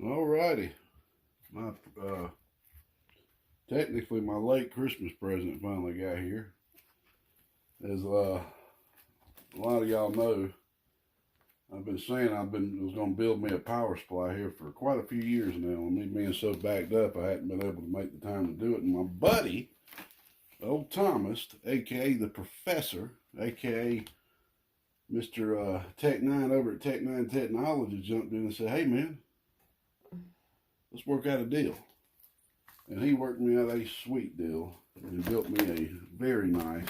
Alrighty. My technically my late Christmas present finally got here. As a lot of y'all know, I've been saying I was going to build me a power supply here for quite a few years now. And me being so backed up, I hadn't been able to make the time to do it. And my buddy, old Thomas, aka the Professor, aka Mr. TechNine over at TechNine Technologies, jumped in and said, "Hey man, let's work out a deal." And he worked me out a sweet deal and built me a very nice,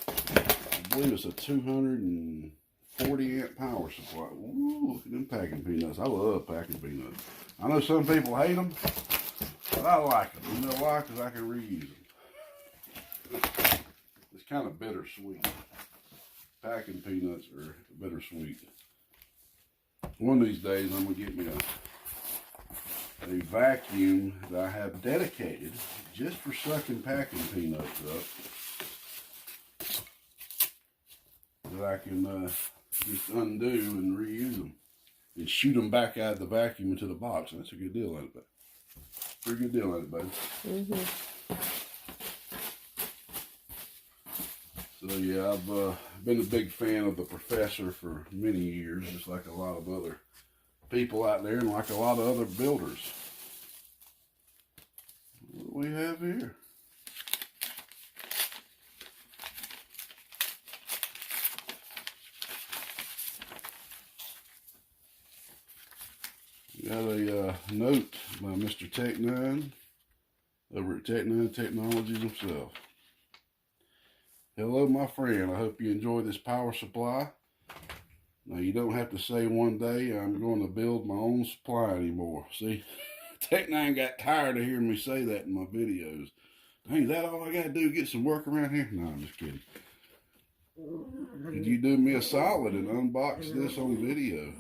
I believe it's a 240 amp power supply. Ooh, look at them packing peanuts. I love packing peanuts. I know some people hate them, but I like them. You know why? Because I can reuse them. It's kind of bittersweet. Packing peanuts are bittersweet. One of these days I'm going to get me a vacuum that I have dedicated just for sucking packing peanuts up, that I can just undo and reuse them and shoot them back out of the vacuum into the box. That's a good deal, ain't it, bud? Pretty good deal, ain't it, bud? So yeah, I've been a big fan of the Professor for many years, just like a lot of other people out there and like a lot of other builders. What do we have here? We got a note by Mr. TechNine over at TechNine Technologies himself. "Hello, my friend. I hope you enjoy this power supply. Now, you don't have to say one day I'm going to build my own supply anymore." See, TechNine got tired of hearing me say that in my videos. "Hey, is that all I got to do, get some work around here?" No, I'm just kidding. Could you do me a solid and unbox this on video?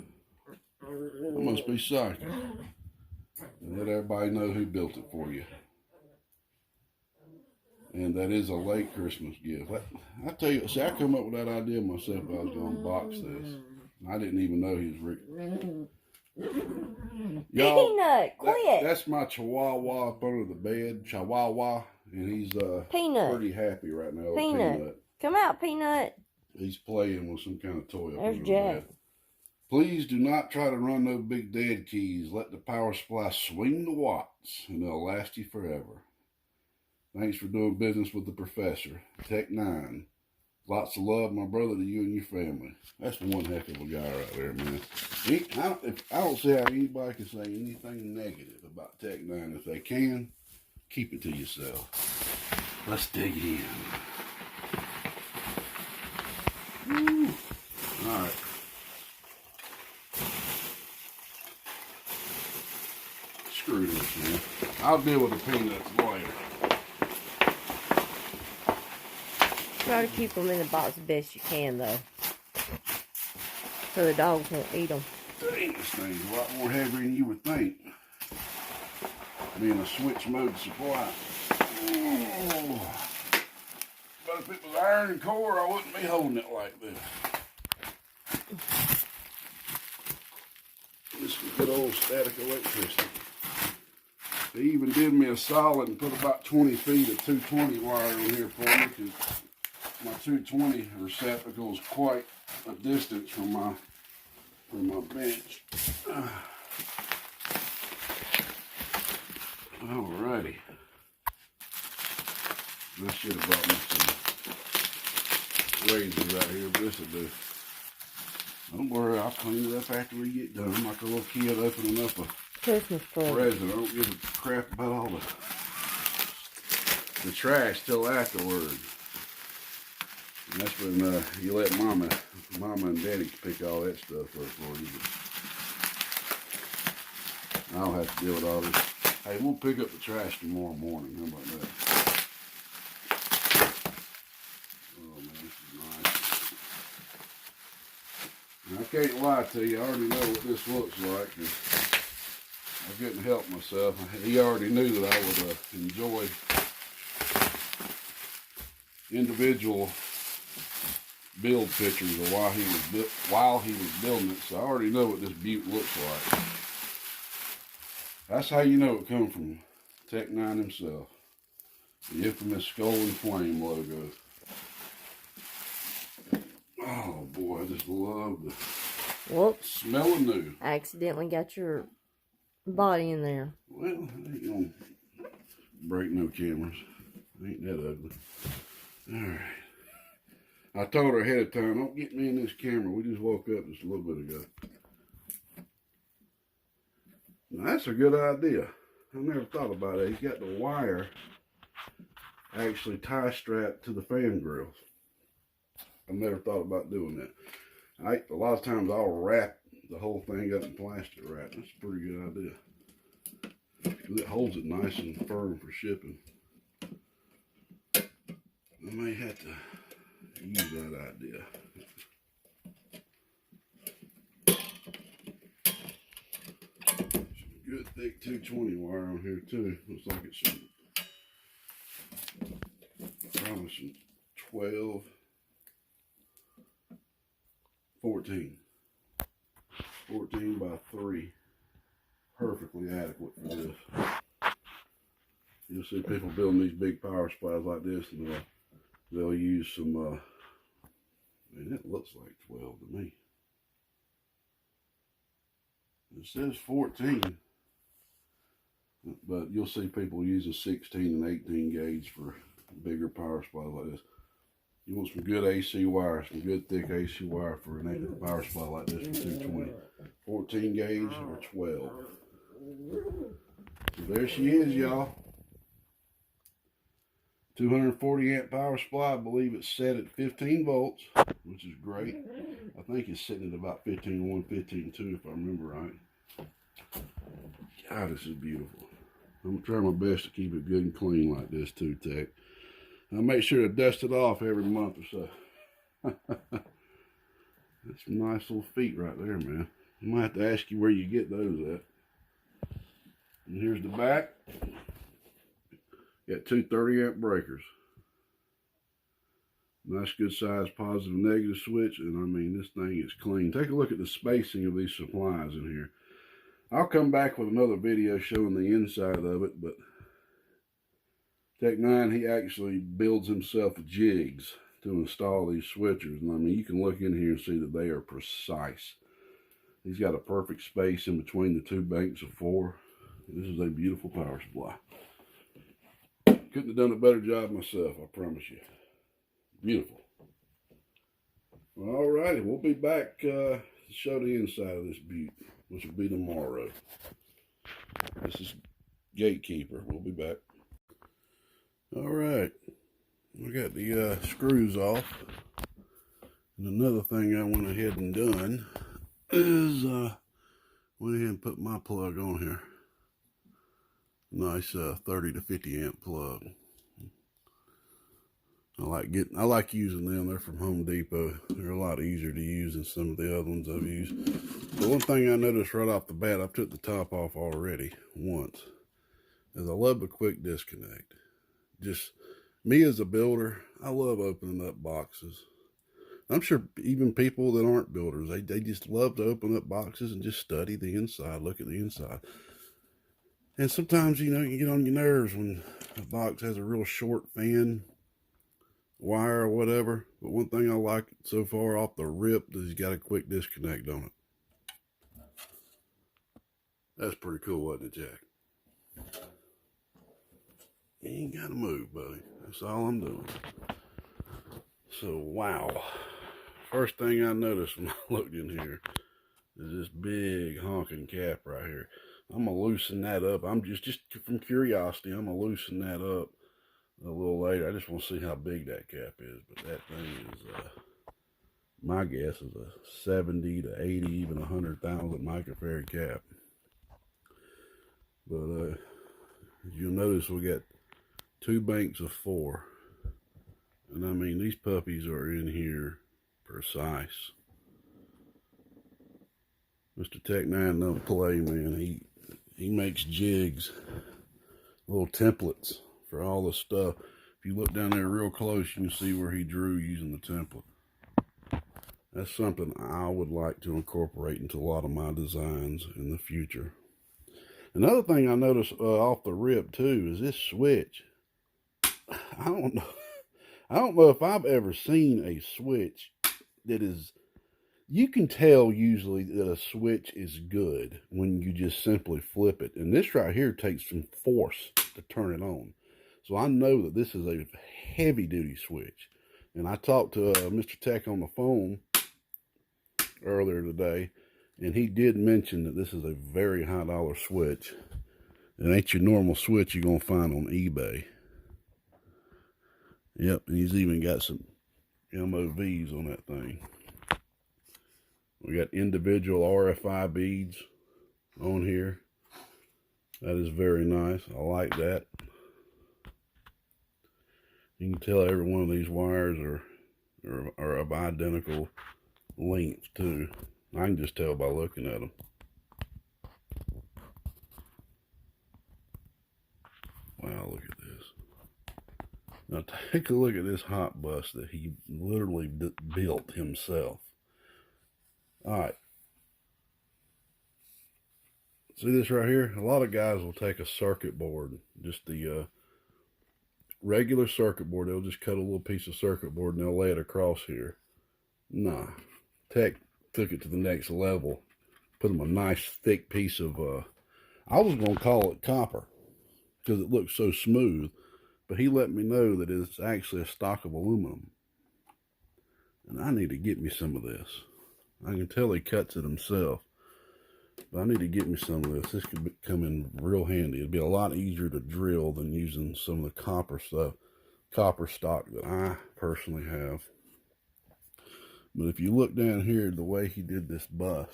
I must be psychic. And let everybody know who built it for you. And that is a late Christmas gift. I tell you, see, I come up with that idea myself. I was going to unbox this. I didn't even know he was Peanut, quit. That's my Chihuahua up under the bed. Chihuahua. And he's pretty happy right now. Peanut. Come out, Peanut. He's playing with some kind of toy up There's under Jack. the bed. "Please do not try to run those big dead keys. Let the power supply swing the watts, and they'll last you forever. Thanks for doing business with the Professor. TechNine. Lots of love, my brother, to you and your family." That's one heck of a guy right there, man. I don't see how anybody can say anything negative about TechNine. If they can, keep it to yourself. Let's dig in. Woo. All right. Screw this, man. I'll deal with the peanuts later. Try to keep them in the box the best you can, though, so the dogs won't eat them. Dang, this thing's a lot more heavier than you would think. Being a switch mode supply. Oh. But if it was iron core, I wouldn't be holding it like this. This is good old static electricity. They even did me a solid and put about 20 feet of 220 wire on here for me, because my 220 receptacle is quite a distance from my bench. Alrighty. This should have brought me some razors out here, but this will do. Don't worry, I'll clean it up after we get done. I'm like a little kid opening up a Christmas present. I don't give a crap about all the trash till afterwards. And that's when you let mama and daddy pick all that stuff up for you. I don't have to deal with all this. Hey, we'll pick up the trash tomorrow morning. How about that? Oh man, this is nice. And I can't lie to you, I already know what this looks like. I couldn't help myself. He already knew that I would enjoy individual build pictures of while he was building it, so I already know what this beaut looks like. That's how you know it come from TechNine himself. The infamous Skull and Flame logo. Oh boy, I just love the Whoops. smell of new. I accidentally got your body in there. Well, I ain't gonna break no cameras. Ain't that ugly. Alright. I told her ahead of time, don't get me in this camera. We just woke up just a little bit ago. Now, that's a good idea. I never thought about it. He's got the wire actually tie strapped to the fan grills. I never thought about doing that. A lot of times I'll wrap the whole thing up in plastic wrap. That's a pretty good idea. Because it holds it nice and firm for shipping. I may have to use that idea. Some good thick 220 wire on here too. Looks like it's probably some 12, 14 by 3. Perfectly adequate for this. You'll see people building these big power supplies like this, and they'll use some, man, it looks like 12 to me. It says 14, but you'll see people using 16 and 18 gauge for bigger power supplies like this. You want some good AC wire, some good thick AC wire for a power supply like this for 220. 14 gauge or 12. So there she is, y'all. 240 amp power supply. I believe it's set at 15 volts, which is great. I think it's sitting at about 15.1, 15.2 if I remember right. God, this is beautiful. I'm trying my best to keep it good and clean like this too, Tech. I make sure to dust it off every month or so. That's some nice little feet right there, man. I might have to ask you where you get those at. And here's the back. Got two 30 amp breakers. Nice good size positive and negative switch. And I mean, this thing is clean. Take a look at the spacing of these supplies in here. I'll come back with another video showing the inside of it, but TechNine, he actually builds himself jigs to install these switchers. And I mean, you can look in here and see that they are precise. He's got a perfect space in between the two banks of 4. This is a beautiful power supply. Couldn't have done a better job myself, I promise you. Beautiful. Alrighty, we'll be back to show the inside of this beaut, which will be tomorrow. This is Gatekeeper. We'll be back. Alright, we got the screws off. And another thing I went ahead and done is went ahead and put my plug on here. Nice 30 to 50 amp plug. I like using them. They're from Home Depot. They're a lot easier to use than some of the other ones I've used. But one thing I noticed right off the bat, I've took the top off already once, is I love a quick disconnect. Just me as a builder, I love opening up boxes. I'm sure even people that aren't builders, they just love to open up boxes and just study the inside, look at the inside. And sometimes, you know, you get on your nerves when a box has a real short fan wire or whatever. But one thing I like so far off the rip is he's got a quick disconnect on it. That's pretty cool, wasn't it, Jack? You ain't got to move, buddy. That's all I'm doing. So, wow. First thing I noticed when I looked in here is this big honking cap right here. I'm going to loosen that up. I'm just from curiosity, I'm going to loosen that up a little later. I just want to see how big that cap is. But that thing is, my guess is a 70 to 80, even 100,000 microfarad cap. But as you'll notice, we got 2 banks of 4. And I mean, these puppies are in here precise. Mr. TechNine don't play, man. He makes jigs, little templates for all the stuff. If you look down there real close, you can see where he drew using the template. That's something I would like to incorporate into a lot of my designs in the future. Another thing I noticed off the rip too is this switch. I don't know. I don't know if I've ever seen a switch that is. You can tell usually that a switch is good when you just simply flip it. And this right here takes some force to turn it on. So I know that this is a heavy duty switch. And I talked to Mr. Tech on the phone earlier today, and he did mention that this is a very high dollar switch. It ain't your normal switch you're going to find on eBay. Yep, and he's even got some MOVs on that thing. We got individual RFI beads on here. That is very nice. I like that. You can tell every one of these wires are of identical length too. I can just tell by looking at them. Wow, look at this. Now take a look at this hot bus that he literally built himself. All right. See this right here? A lot of guys will take a circuit board, just the regular circuit board. They'll just cut a little piece of circuit board and they'll lay it across here. Nah. Tech took it to the next level. Put them a nice thick piece of, I was going to call it copper because it looks so smooth. But he let me know that it's actually a stock of aluminum. And I need to get me some of this. I can tell he cuts it himself. But I need to get me some of this. This could come in real handy. It'd be a lot easier to drill than using some of the copper stuff, copper stock that I personally have. But if you look down here, the way he did this bus,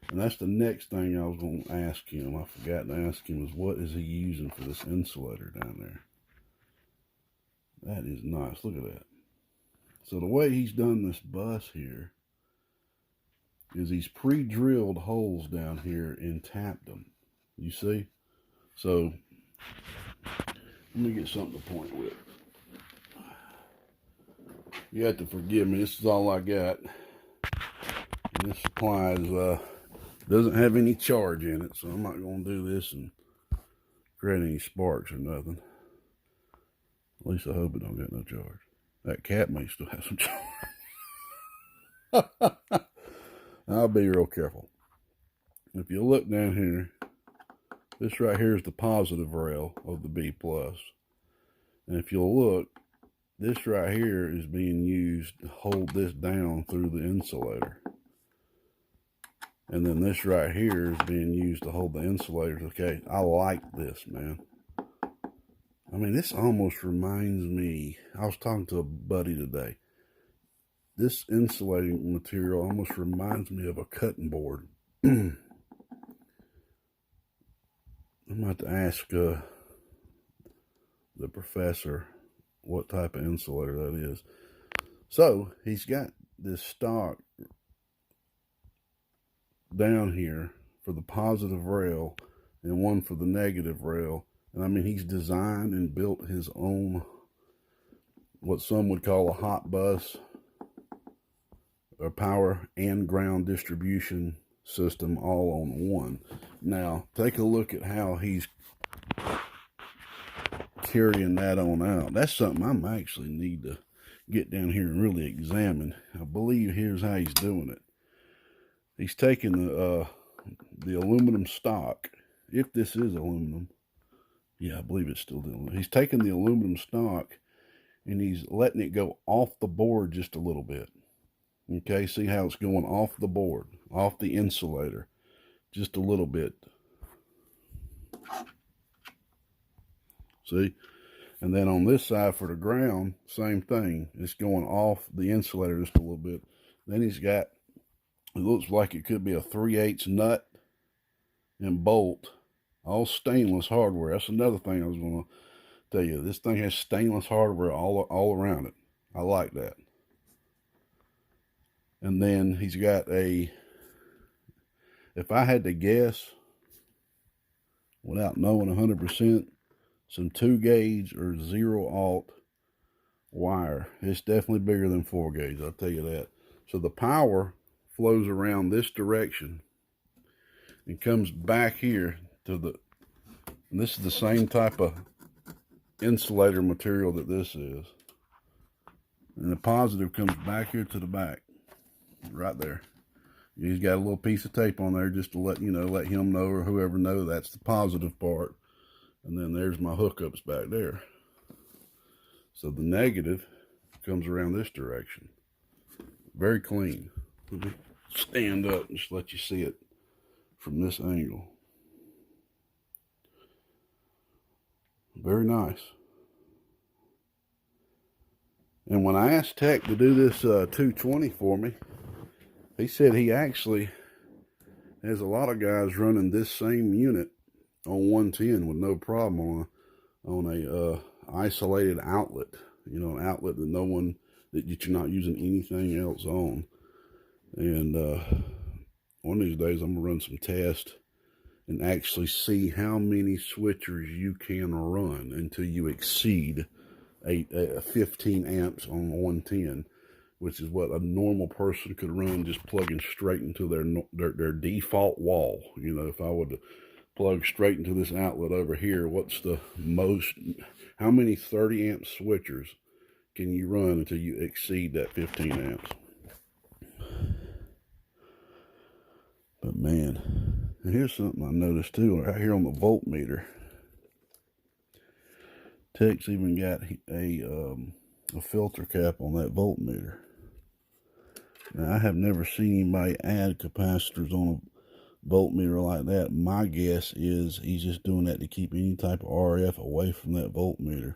and that's the next thing I was going to ask him. I forgot to ask him is what is he using for this insulator down there? That is nice. Look at that. So the way he's done this bus here is he's pre-drilled holes down here and tapped them. You see? So let me get something to point with. You have to forgive me. This is all I got. And this supply is, doesn't have any charge in it, so I'm not going to do this and create any sparks or nothing. At least I hope it don't get no charge. That cap may still have some charge. I'll be real careful. If you look down here, this right here is the positive rail of the B+. And if you'll look, this right here is being used to hold this down through the insulator. And then this right here is being used to hold the insulators. Okay, I like this, man. I mean, this almost reminds me, I was talking to a buddy today. This insulating material almost reminds me of a cutting board. I'm about to ask the professor what type of insulator that is. So, he's got this stock down here for the positive rail and one for the negative rail. And I mean, he's designed and built his own, what some would call a hot bus, or power and ground distribution system all on one. Now, take a look at how he's carrying that on out. That's something I actually need to get down here and really examine. I believe here's how he's doing it. He's taking the aluminum stock, if this is aluminum. Yeah, I believe it's still the aluminum. He's taking the aluminum stock and he's letting it go off the board just a little bit. Okay, see how it's going off the board, off the insulator, just a little bit. See? And then on this side for the ground, same thing. It's going off the insulator just a little bit. Then he's got, it looks like it could be a 3/8 nut and bolt, all stainless hardware. That's another thing I was going to tell you. This thing has stainless hardware all around it. I like that. And then he's got a, if I had to guess, without knowing 100%, some 2-gauge or 0-aught wire. It's definitely bigger than 4-gauge, I'll tell you that. So the power flows around this direction and comes back here to the, and this is the same type of insulator material that this is. And the positive comes back here to the back, right there. He's got a little piece of tape on there just to let let him know, or whoever know, that's the positive part. And then there's my hookups back there. So the negative comes around this direction. Very clean. Let me stand up and just let you see it from this angle. Very nice. And when I asked Tech to do this 220 for me, he said he actually has a lot of guys running this same unit on 110 with no problem on a isolated outlet. You know, an outlet that that you're not using anything else on. And one of these days I'm gonna run some tests and actually see how many switchers you can run until you exceed 15 amps on 110, which is what a normal person could run just plugging straight into their default wall. You know, if I would plug straight into this outlet over here, what's the most, how many 30 amp switchers can you run until you exceed that 15 amps? But man, and here's something I noticed too, right here on the voltmeter. Tech's even got a filter cap on that voltmeter. Now, I have never seen anybody add capacitors on a voltmeter like that. My guess is he's just doing that to keep any type of RF away from that voltmeter,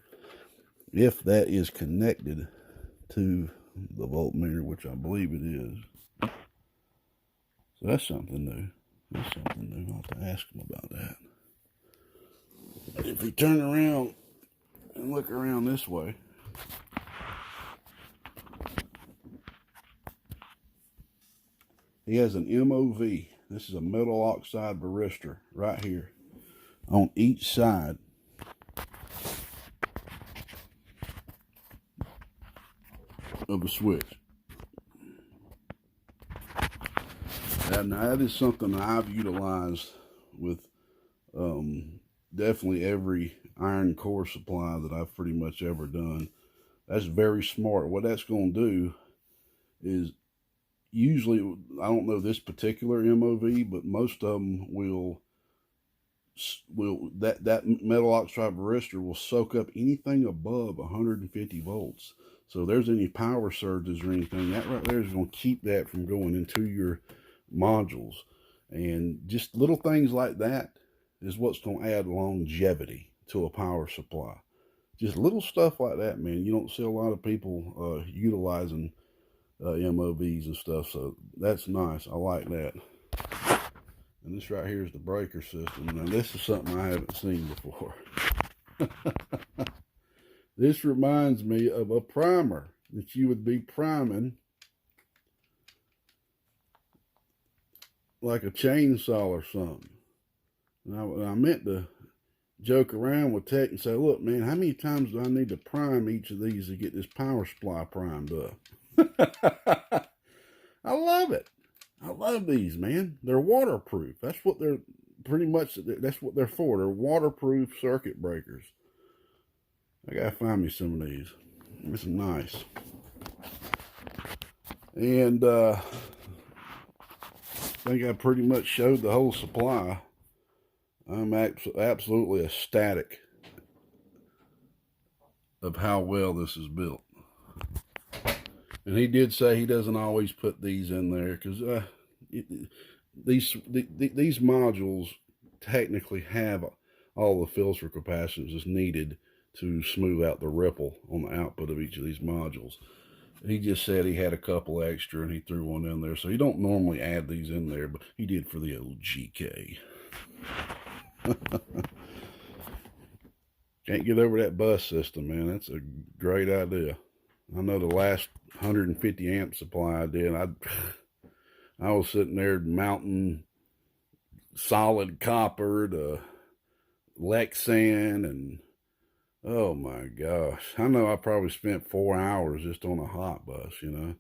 if that is connected to the voltmeter, which I believe it is. So that's something new. That's something new. I'll have to ask him about that. If we turn around and look around this way, he has an MOV. This is a metal oxide varistor right here on each side of the switch. Now that is something I've utilized with definitely every iron core supply that I've pretty much ever done. That's very smart. What that's going to do is, usually, I don't know this particular MOV, but most of them will that metal oxide varistor will soak up anything above 150 volts. So if there's any power surges or anything, that right there is going to keep that from going into your modules. And just little things like that is what's going to add longevity to a power supply. Just little stuff like that, man. You don't see a lot of people utilizing MOVs and stuff, so that's nice. I like that. And this right here is the breaker system. Now this is something I haven't seen before. This reminds me of a primer that you would be priming like a chainsaw or something. And I meant to joke around with Tech and say, look, man, how many times do I need to prime each of these to get this power supply primed up? I love it. I love these, man. They're waterproof. That's what they're pretty much, that's what they're for. They're waterproof circuit breakers. I gotta find me some of these. This is nice. And I think I pretty much showed the whole supply. I'm absolutely ecstatic of how well this is built. And he did say he doesn't always put these in there because these modules technically have all the filter capacitance that's needed to smooth out the ripple on the output of each of these modules. He just said he had a couple extra and he threw one in there. So you don't normally add these in there, but he did for the old GK. Can't get over that bus system, man. That's a great idea. I know the last 150 amp supply I did, I was sitting there mounting solid copper to Lexan, and oh my gosh, I know I probably spent 4 hours just on a hot bus, you know.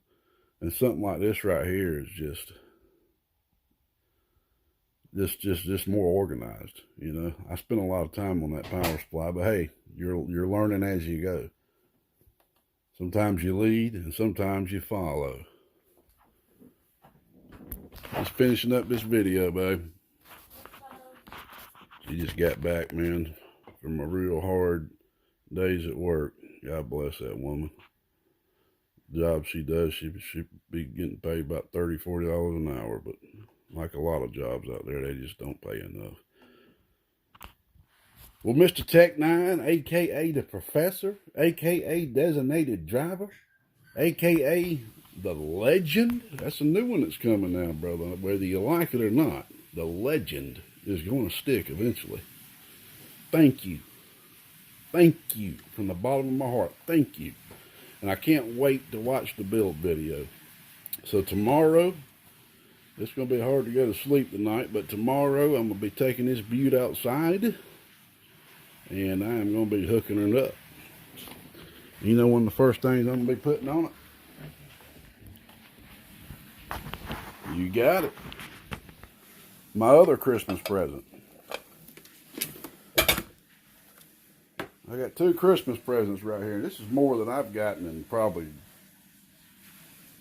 And something like this right here is just just more organized. You know, I spent a lot of time on that power supply, but hey, you're learning as you go. Sometimes you lead and sometimes you follow. Just finishing up this video, babe. She just got back, man, from a real hard days at work. God bless that woman. The job she does, she be getting paid about $30, $40 an hour, but like a lot of jobs out there, they just don't pay enough. Well, Mr. TechNine, a.k.a. the Professor, a.k.a. Designated Driver, a.k.a. the Legend. That's a new one that's coming now, brother. Whether you like it or not, the Legend is going to stick eventually. Thank you. Thank you from the bottom of my heart. Thank you. And I can't wait to watch the build video. So tomorrow, it's going to be hard to go to sleep tonight, but tomorrow I'm going to be taking this beaut outside, and I am going to be hooking it up. You know one of the first things I'm going to be putting on it? You got it. My other Christmas present. I got 2 Christmas presents right here. This is more than I've gotten in probably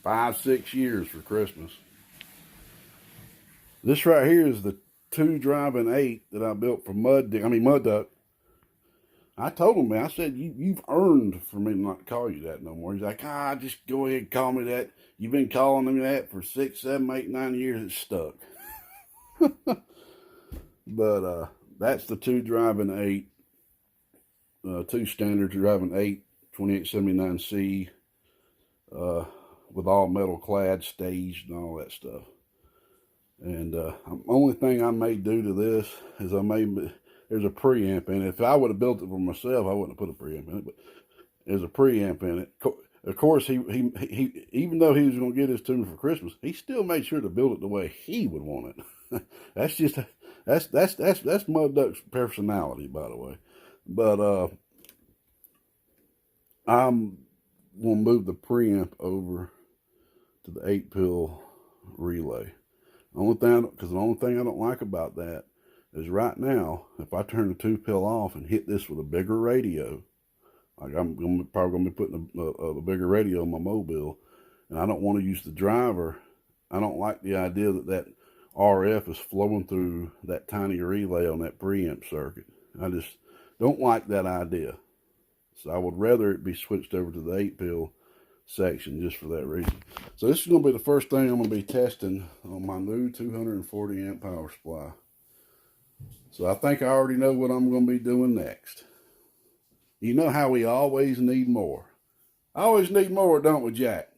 5, 6 years for Christmas. This right here is the 2 driving 8 that I built for Mud Duck. I told him, man, I said, you've earned for me not to call you that no more. He's like, just go ahead and call me that. You've been calling me that for 6, 7, 8, 9 years. It's stuck. But that's the 2 driving 8. 2 standard driving 8 2879C with all metal clad, staged, and all that stuff. And the only thing I may do to this is there's a preamp in it. If I would have built it for myself, I wouldn't have put a preamp in it, but there's a preamp in it. Of course, he even though he was going to get this to me for Christmas, he still made sure to build it the way he would want it. That's Mud Duck's personality, by the way. But I'm going to move the preamp over to the 8-pill relay. The only thing I don't like about that is right now, if I turn the 2-pill off and hit this with a bigger radio, like I'm probably going to be putting a bigger radio on my mobile, and I don't want to use the driver. I don't like the idea that RF is flowing through that tiny relay on that preamp circuit. I just don't like that idea. So I would rather it be switched over to the 8-pill section just for that reason. So this is going to be the first thing I'm going to be testing on my new 240 amp power supply. So I think I already know what I'm going to be doing next. You know how we always need more. I always need more, don't we, Jack?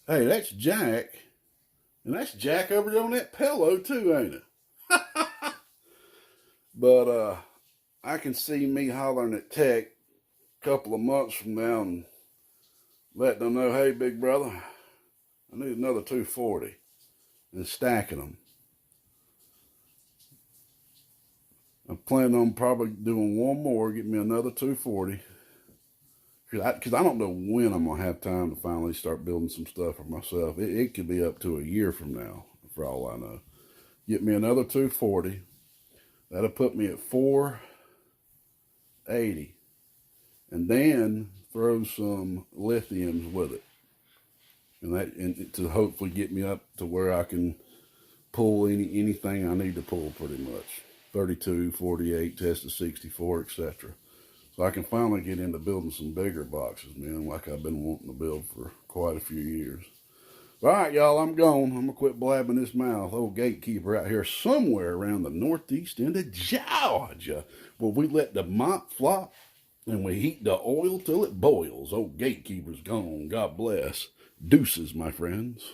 Hey, that's Jack. And that's Jack over there on that pillow too, ain't it? But I can see me hollering at Tech a couple of months from now and letting them know, hey, big brother, I need another 240, and stacking them. I'm planning on probably doing one more, get me another 240. Because I don't know when I'm going to have time to finally start building some stuff for myself. It could be up to a year from now, for all I know. Get me another 240. That'll put me at 480. And then throw some lithiums with it. And to hopefully get me up to where I can pull anything I need to pull pretty much. 32, 48, test of 64, etc. So I can finally get into building some bigger boxes, man, like I've been wanting to build for quite a few years. All right, y'all, I'm gone. I'm going to quit blabbing this mouth. Old Gatekeeper out here somewhere around the northeast end of Georgia, where we let the mop flop and we heat the oil till it boils. Old Gatekeeper's gone. God bless. Deuces, my friends.